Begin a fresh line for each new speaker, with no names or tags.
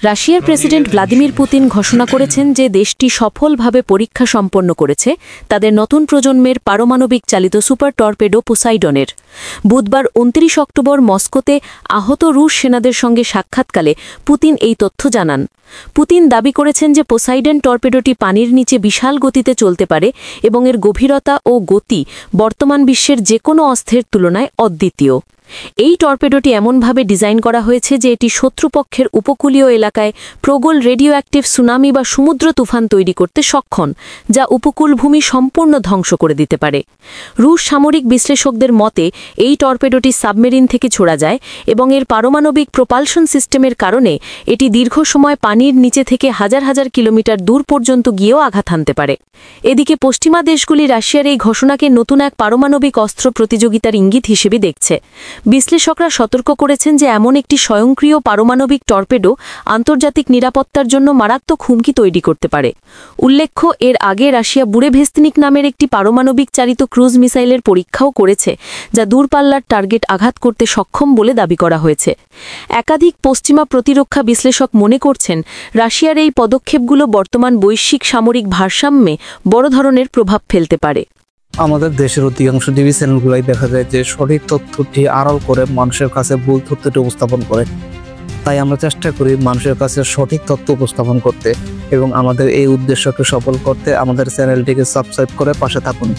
রাশিয়ার president Vladimir Putin ঘোষণা করেছেন যে দেশটি সফলভাবে পরীক্ষা সম্পন্ন করেছে তাদের নতুন প্রজন্মের পারমাণবিক চালিত সুপার টর্পেডো পোসাইডনের। বুধবার ২৯ অক্টোবর মস্কোতে আহত রুশ সেনাদের সঙ্গে সাক্ষাৎকালে পুতিন এই তথ্য জানান। পুতিন দাবি করেছেন যে পোসাইডন টর্পেডোটি পানির নিচে বিশাল গতিতে চলতে পারে এবং এর গভীরতা ও গতি বর্তমান বিশ্বের যে কোনো অস্ত্রের তুলনায় অদ্বিতীয়। এই টর্পেডোটি এমনভাবে ডিজাইন করা হয়েছে যে এটি শত্রুপক্ষের উপকূলীয় এলাকায় প্রবল রেডিও অ্যাক্টিভ সুনামি বা সমুদ্র তুফান তৈরি করতে সক্ষম, যা উপকূলভূমি সম্পূর্ণ ধ্বংস করে দিতে পারে। রুশ সামরিক বিশ্লেষকদের মতে এই টর্পেডোটি সাবমেরিন থেকে ছোড়া যায় এবং এর পারমাণবিক প্রপালশন সিস্টেমের কারণে এটি দীর্ঘ সময় পানির নিচে থেকে হাজার হাজার কিলোমিটার দূর পর্যন্ত গিয়েও আঘাত হানতে পারে। এদিকে পশ্চিমা দেশগুলি রাশিয়ার এই ঘোষণাকে নতুন এক পারমাণবিক অস্ত্র প্রতিযোগিতার ইঙ্গিত হিসেবে দেখছে। বিশ্লেষকরা সতর্ক করেছেন যে এমন একটি স্বয়ংক্রিয় পারমাণবিক টর্পেডো আন্তর্জাতিক নিরাপত্তার জন্য মারাত্মক হুমকি তৈরি করতে পারে। উল্লেখ্য, এর আগে রাশিয়া বুরেভেস্তনিক নামের একটি পারমাণবিক চালিত ক্রুজ মিসাইলের পরীক্ষাও করেছে, যা দূরপাল্লার টার্গেট আঘাত করতে সক্ষম বলে দাবি করা হয়েছে। একাধিক পশ্চিমা প্রতিরক্ষা বিশ্লেষক মনে করছেন রাশিয়ার এই পদক্ষেপগুলো বর্তমান বৈশ্বিক সামরিক ভারসাম্যে বড় ধরনের প্রভাব ফেলতে পারে।
আমাদের দেশের অধিকাংশ টিভি চ্যানেলগুলোই দেখা যায় যে সঠিক তথ্যটি আড়াল করে মানুষের কাছে ভুল তথ্যটি উপস্থাপন করে। তাই আমরা চেষ্টা করি মানুষের কাছে সঠিক তথ্য উপস্থাপন করতে এবং আমাদের এই উদ্দেশ্যকে সফল করতে আমাদের চ্যানেলটিকে সাবস্ক্রাইব করে পাশে থাকুন।